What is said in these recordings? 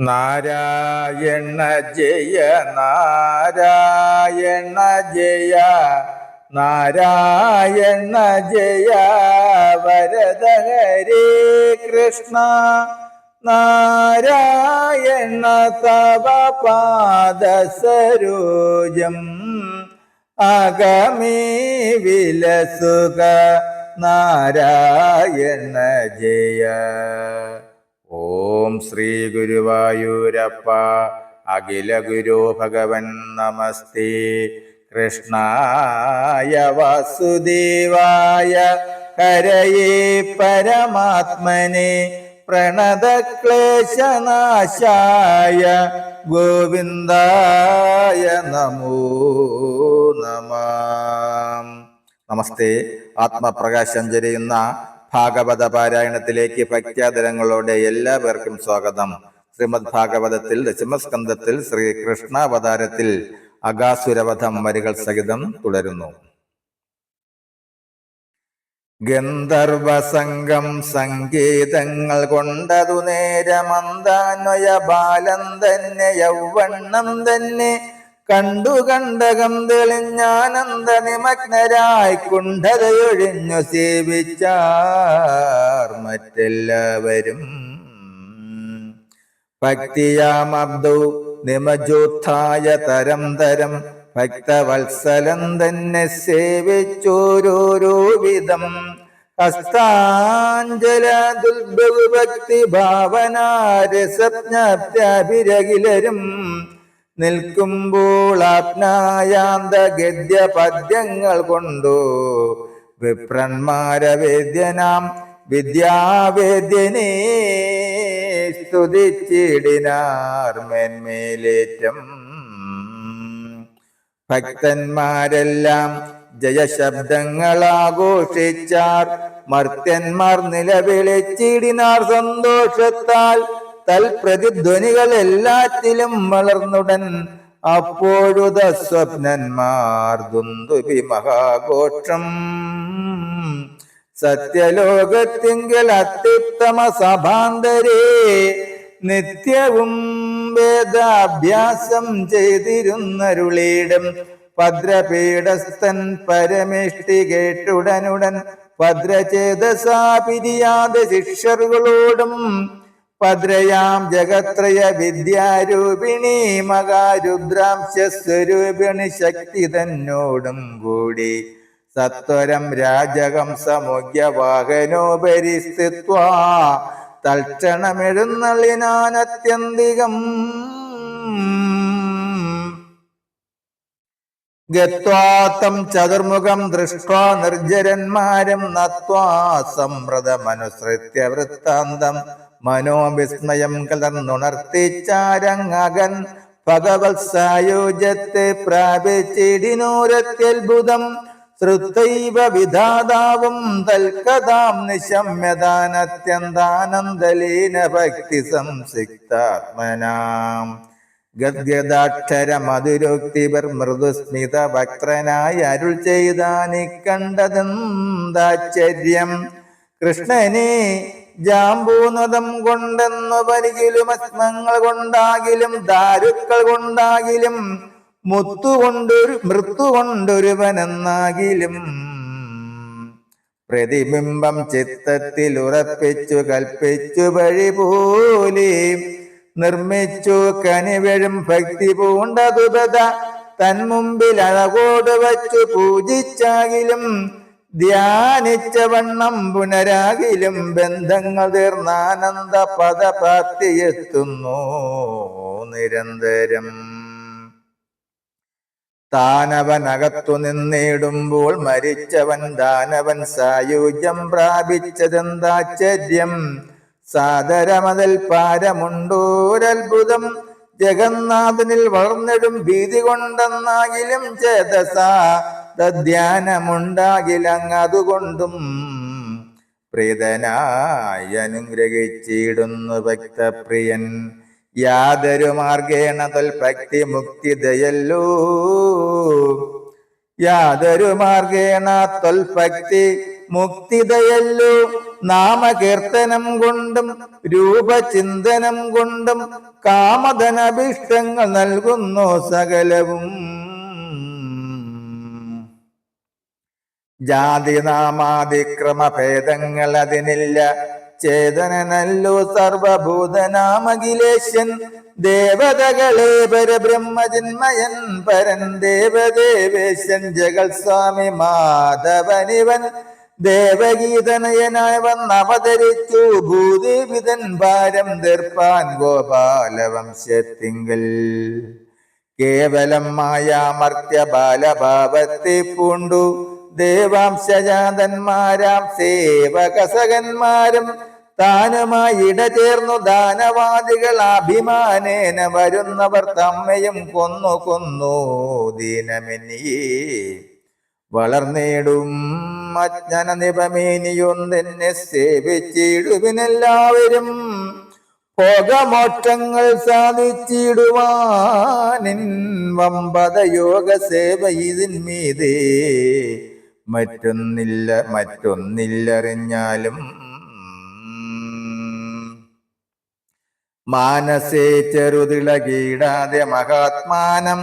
നാരായണ ജയ നാരായണ ജയ നാരായണ ജയ വരദ ഹരേ കൃഷ്ണ നാരായണ തവ പാദസരോജം അഗമേ വിലസുക നാരായണ ജയ. ഓം ശ്രീ ഗുരുവായൂരപ്പ അഖില ഗുരു ഭഗവൻ നമസ്തേ. കൃഷ്ണായ വാസുദേവായ ഹരയേ പരമാത്മനെ പ്രണതക്ലേശനാശായ ഗോവിന്ദായ നമോ നമഃ. നമസ്തേ. ആത്മപ്രകാശം ചൊരിയുന്ന ഭാഗവത പാരായണത്തിലേക്ക് ഭക്ത്യാദരങ്ങളോടെ എല്ലാവർക്കും സ്വാഗതം. ശ്രീമദ് ഭാഗവതത്തിൽ ദശമസ്കന്ധത്തിൽ ശ്രീകൃഷ്ണാവതാരത്തിൽ അഗാസുരവധം വരികൾ സഹിതം തുടരുന്നു. ഗന്ധർവസംഗം സംഗീതങ്ങൾ കൊണ്ടതു നേരമന്താന്വയ ബാലം തന്നെ യൗവണ്ണം തന്നെ കണ്ടു കണ്ടകം തെളിഞ്ഞാനന്ദ നിമഗ്നരായി കുണ്ഠതയൊഴിഞ്ഞു സേവിച്ചാർ മറ്റെല്ലാവരും. ഭക്തിയാമബ്ദു നിമജോത്ഥായ തരം തരം ഭക്തവത്സലം തന്നെ സേവിച്ചോരോരോ വിധം. ഹസ്താഞ്ജല ദുർബഹുഭക്തി ഭാവനാരസജ്ഞാപ്യാഭിരകിലരും നിൽക്കുമ്പോൾ ആപ്നായാന്ത ഗദ്യ പദ്യങ്ങൾ കൊണ്ടു വിപ്രന്മാരവേദ്യനാം വിദ്യാവേദ്യനെ സ്തുതിച്ചിടിനാർ മേന്മേലേറ്റം. ഭക്തന്മാരെല്ലാം ജയശബ്ദങ്ങളാഘോഷിച്ചാർ. മർത്യന്മാർ നിലവിളിച്ചിടിനാർ സന്തോഷത്താൽ. തൽപ്രതിധ്വനികൾ എല്ലാറ്റിലും വളർന്നുടൻ അപ്പോഴുത സ്വപ്നന്മാർ ദുന്ദുഭി മഹാഘോഷം. സത്യലോകത്തിങ്കൽ അത്യുത്തമ സഭാന്തരേ നിത്യവും വേദാഭ്യാസം ചെയ്തിരുന്നരുളീടും ഭദ്രപീഠസ്ഥൻ പരമേഷ്ടി കേട്ടുടനുടൻ ഭദ്രചേതസാ പിരിയാതെ ശിഷ്യറുകളോടും ഭദ്രയാം ജഗത്രയ വിദ്യാരൂപിണി മകാരുദ്രാംശസ്വരൂപിണി ശക്തി തന്നോടും കൂടി സത്വരം രാജഹംസമുഖ്യവാഹനോപരി സ്ഥിത്വാ തൽക്ഷണമെഴുന്നള്ളിനാനത്യന്തികം. ഗത്വാത്തം ചതുർമുഖം ദൃഷ്ട്വാ നിർജ്ജരന്മാരും നത്വാ സംവൃതമനുസൃത്യ വൃത്താന്തം മനോവിസ്മയം കലർന്നുണർത്തിച്ചാരങ്ങകൻ ഭഗവത് സായുജ്യത്തെ പ്രാപിച്ചിടിനൂരത്യത്ഭുതം. ശ്രുതൈവ വിധാതാവും തൽക്കഥാം നിശമ്യദാനത്യന്താനന്ദലീന ഭക്തി സംസിക്താത്മനാം. ഗദ്ഗദാക്ഷര മധുരോക്തിവർ മൃദുസ്മിത ഭക്തനായി അരുൾ ചെയ്താനി കണ്ടതെന്താശ്ചര്യം. കൃഷ്ണനെ ജാമ്പൂനദം കൊണ്ടെന്നു പരികിലും അസ്മങ്ങൾ കൊണ്ടാകിലും ദാരുക്കൾ കൊണ്ടാകിലും മൃത്തുകൊണ്ടൊരുവനെന്നാകിലും പ്രതിബിംബം ചിത്തത്തിൽ ഉറപ്പിച്ചു കൽപ്പിച്ചു വഴി പോലെ നിർമ്മിച്ചു കനിവഴും ഭക്തി പൂണ്ടതുപത തന്മുമ്പിൽ അഴകോട് വച്ചു പൂജിച്ചാകിലും ധ്യാനിച്ച വണ്ണം പുനരാകിലും ബന്ധങ്ങൾ തീർന്നാനന്ദ പദപ്രാപ്തിയെത്തുന്നു നിരന്തരം. താനവൻ അകത്തു നിന്നിടുമ്പോൾ മരിച്ചവൻ ദാനവൻ സായുജ്യം പ്രാപിച്ചതെന്താശ്ചര്യം. സാദരമതിൽ പാരമുണ്ടോരത്ഭുതം. ജഗന്നാഥനിൽ വളർന്നിടും ഭീതി കൊണ്ടെന്നാകിലും ചേതസാ തദ്ധ്യാനമുണ്ടാകിലങ്ങതുകൊണ്ടും പ്രീതനായി അനുഗ്രഹിച്ചിടുന്നു ഭക്തപ്രിയൻ. യാതൊരു മാർഗേണ തൽഭക്തി മുക്തിദയല്ലോ. യാതൊരു മാർഗേണ തൽഭക്തി മുക്തിദയല്ലോ. നാമകീർത്തനം കൊണ്ടും രൂപചിന്തനം കൊണ്ടും കാമധനഭീഷ്ടങ്ങൾ നൽകുന്നു സകലവും. ജാതി നാമാതിക്രമഭേദങ്ങൾ അതിനില്ല, ചേതനനല്ലോ സർവഭൂതനാമഖിലേശൻ. ദേവതകളെ പരബ്രഹ്മജിന്മയൻ പരൻ ദേവദേവേശൻ ജഗൽ സ്വാമി മാധവനിവൻ. ദേവഗീതനയനായി വന്നവതരിച്ചു ഭൂദേവിതൻ ഭാരം തീർപ്പാൻ ഗോപാലവംശത്തിങ്കൽ. കേവലം മായാമർത്യ ബാലഭാവത്തെ പൂണ്ടു ദേവാംശജാതന്മാരാം സേവകസകന്മാരും താനുമായി ഇടചേർന്നു ദാനവാദികൾ അഭിമാനേന വരുന്നവർ തമ്മയും കൊന്നു കൊന്നു ദീനമെന്നിയേ വളർന്നേടും. അജ്ഞന നിപമേനിയൊന്നെന്നെ സേവിച്ചിടുവിനെല്ലാവരും ഭോഗമോക്ഷങ്ങൾ സാധിച്ചിടുവാനിൻ വമ്പത യോഗ സേവ ഇതിന്മീതേ മറ്റൊന്നില്ലറിഞ്ഞാലും. മാനസേ ചെറുതിളകീടാതെ മഹാത്മാനം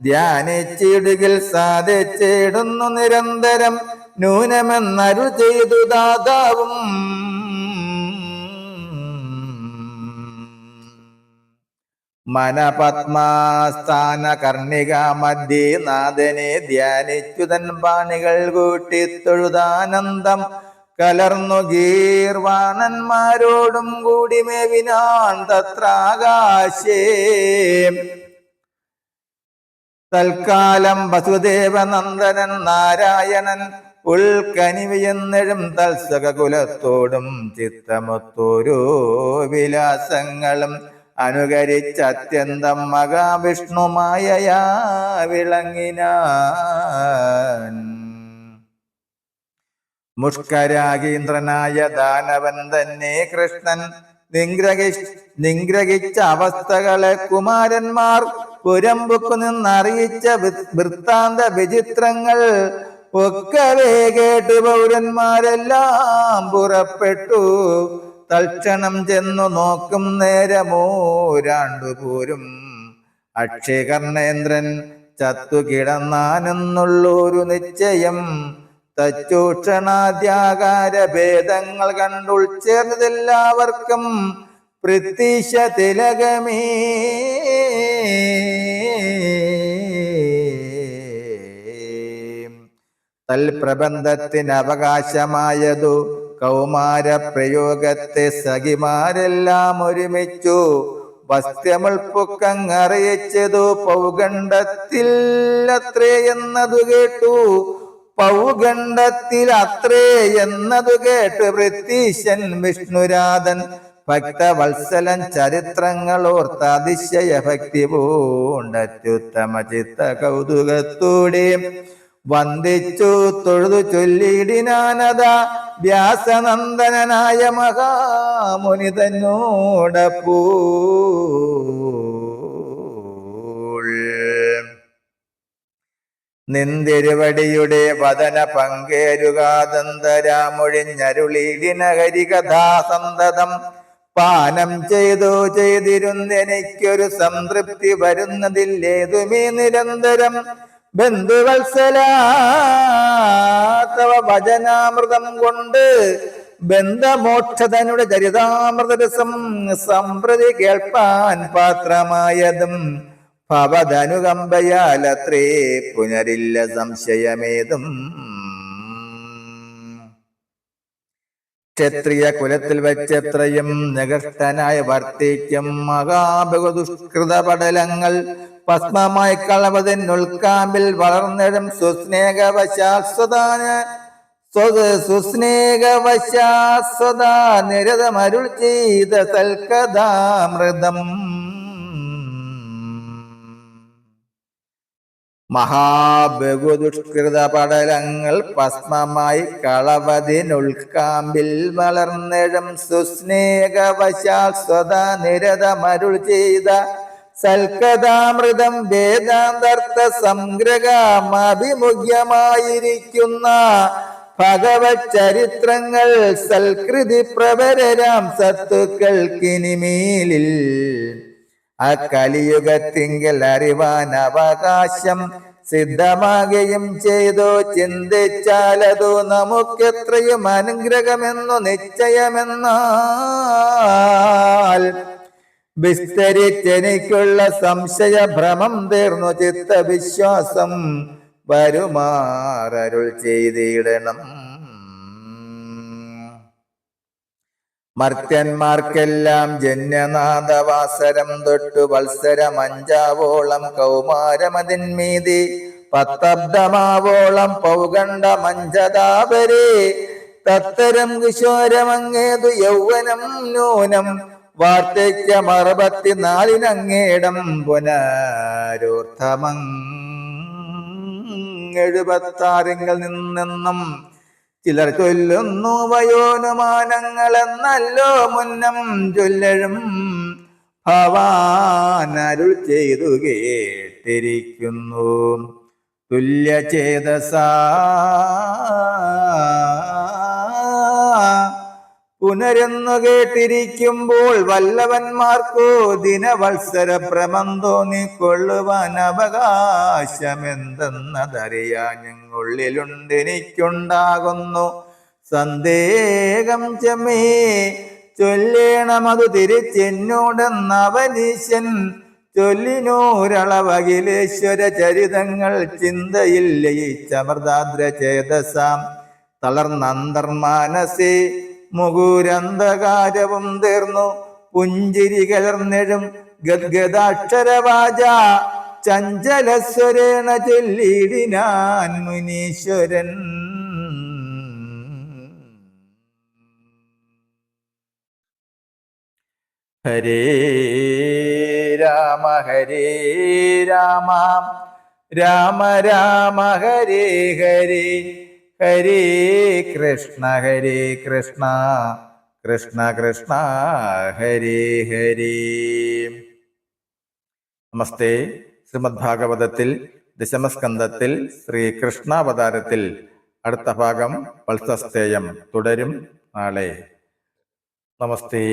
ധ്യാനിച്ചിടുകിൽ സാധിച്ചിടുന്നു നിരന്തരം. നൂനമെന്നരു ചെയ്തു ദാതാവും മനപത്മാസ്ഥാന കർണിക മധ്യേ നാഥനെ ധ്യാനിച്ചുതൻ പാണികൾ കൂട്ടിത്തൊഴുതാനന്ദം കലർന്നു ഗീർവാണന്മാരോടും കൂടി മേവിനാൻ തത്രാകാശേ. തൽക്കാലം വസുദേവനന്ദനൻ നാരായണൻ ഉൾക്കനിവയെന്നെഴും തത്സകുലത്തോടും ചിത്തമൊത്തോരോ വിലാസങ്ങളും അനുകരിച്ചത്യന്തം മഹാവിഷ്ണുമായയാ വിളങ്ങിനാൻ. മുഷ്കരാഗീന്ദ്രനായ ദാനവൻ തന്നെ കൃഷ്ണൻ നിഗ്രഹിച്ച അവസ്ഥകളെ കുമാരന്മാർ പുരമ്പുക്കു നിന്നറിയിച്ച വൃത്താന്ത വിചിത്രങ്ങൾ ഒക്കവേ കേട്ട് പൗരന്മാരെല്ലാം പുറപ്പെട്ടു. തൽക്ഷണം ചെന്നു നോക്കും നേരമോ രണ്ടുപോരും അക്ഷയകർണേന്ദ്രൻ ചത്തുകിടന്നാനെന്നുള്ളൊരു നിശ്ചയം. തച്ചൂക്ഷണാദ്യാകാര ഭേദങ്ങൾ കണ്ടുൾച്ചേർന്നതെല്ലാവർക്കും പ്രത്യക്ഷ തിലകമേ. തൽപ്രബന്ധത്തിന് അവകാശമായതു കൗമാര പ്രയോഗത്തെ സഖിമാരെല്ലാം ഒരുമിച്ചു വസ്ത്രമുൾപ്പൊക്കങ്ങറിയിച്ചതു പൗഗണ്ഡത്തിൽ അത്രേ എന്നതു കേട്ടു. പൗഗണ്ഡത്തിൽ അത്രേ എന്നതു കേട്ട് പ്രത്യീശൻ വിഷ്ണുരാധൻ ഭക്തവത്സലൻ ചരിത്രങ്ങളോർത്ത അതിശയ ഭക്തി പൂണ്ടത്യുത്തമ ചിത്ത കൗതുകത്തോടെ വന്ദിച്ചു തൊഴുതു ചൊല്ലിടിനാനത വ്യാസനന്ദനായ മഹാമുനി തന്നോടപ്പോൾ. നിന്തിരുവടിയുടെ വദന പങ്കേരുകാതന്തരാമൊഴിഞ്ഞരുളിടിന ഹരികഥാസന്തതം പാനം ചെയ്തിരുന്നെനിക്കൊരു സംതൃപ്തി വരുന്നതില്ലേതുമേ നിരന്തരം. ബന്ധുവത്സലാ തവ ഭജനാമൃതം കൊണ്ട് ബന്ധമോക്ഷതനുടെ ചരിതാമൃതരസം സംപ്രതി കേൾപ്പാൻ പാത്രമായതും ഭവതനുകമ്പയാലത്രേ പുനരില്ല സംശയമേതും. ക്ഷത്രിയ കുലത്തിൽ വെച്ചെത്രയും നികഷ്ടനായി വർത്തിക്കും മഹാബഹുദുഷ്കൃത പടലങ്ങൾ ഭസ്മമായി കളവതിനുൾക്കാമ്പിൽ വളർന്നിടും സുസ്നേഹവശാസ്വതാ നിരതമരുൾ ചെയ്ത സൽക്കഥാമൃതം. മഹാബഹുദുഷ്കൃത പടലങ്ങൾ ഭസ്മമായി കളവതിനുൾക്കാമ്പിൽ വളർന്നിടും സുസ്നേഹവശാസ്വതാ നിരതമരുൾ ചെയ്ത സൽക്കഥാമൃതം. വേദാന്തർത്ഥ സംഗ്രഹമഭിമുഖ്യമായിരിക്കുന്ന ഭഗവത് ചരിത്രങ്ങൾ സൽകൃതി പ്രവരരാം സത്തുക്കൾക്കിനിമേലിൽ ആ കലിയുഗത്തിങ്കൽ അറിവാൻ അവകാശം സിദ്ധമാകുകയും ചെയ്തു. ചിന്തിച്ചാലതു നമുക്കെത്രയും അനുഗ്രഹമെന്നു നിശ്ചയമെന്നാൽ വിസ്തരിച്ചെനിക്കുള്ള സംശയ ഭ്രമം തീർന്നു. ചിത്തവിശ്വാസം വരുമാറരുൾ ചെയ്തിടണം. മർത്യന്മാർക്കെല്ലാം ജന്യനാഥവാസരം തൊട്ടു വത്സരം 5 കൗമാരമതിന്മീതി 10 പൗഗണ്ഡ മഞ്ചതാപരേ തത്തരം കിശോരമങ്ങേതു യൗവനം നൂനം വാർദ്ധക്യം 64 പുനരൂർദ്ധമങ് 76 നിന്നും ചിലർ ചൊല്ലുന്നു വയോനുമാനങ്ങളെന്നല്ലോ മുന്നം ചൊല്ലഴും ഭവാനരുൾ ചെയ്തു കേട്ടിരിക്കുന്നു. തുല്യചേതസ പുനരെന്നു കേട്ടിരിക്കുമ്പോൾ വല്ലവന്മാർക്കോ ദിനവത്സര ഭ്രമം തോന്നിക്കൊള്ളുവാൻ അവകാശമെന്തെന്നതറിയാൻ ഞങ്ങുള്ളിലുണ്ട് എനിക്കുണ്ടാകുന്നു സന്ദേഹം. ചെമ്മേ ചൊല്ലേണമതു തിരിച്ചെന്നോടെന്നവനീശൻ ചൊല്ലിനൂരളവകിലേശ്വര ചരിതങ്ങൾ ചിന്തയിൽ ലയിച്ചമൃതാദ്ര ചേതസാം തളർന്നന്തർമാനസേ മുകുരന്ധകാരവും തീർന്നു പുഞ്ചിരി കലർന്നെഴും ഗദ്ഗദാക്ഷരവാച ചഞ്ചലസ്വരേണ ചൊല്ലിടിനാൻ മുനീശ്വരൻ. ഹരേ രാമ രാമ രാമ ഹരേ ഹരേ ഹരേ കൃഷ്ണ കൃഷ്ണ കൃഷ്ണ ഹരേ ഹരേ. നമസ്തേ. ശ്രീമദ് ഭാഗവതത്തിൽ ദശമസ്കന്ധത്തിൽ ശ്രീകൃഷ്ണാവതാരത്തിൽ അടുത്ത ഭാഗം വത്സസ്തേയം തുടരും നാളെ. നമസ്തേ.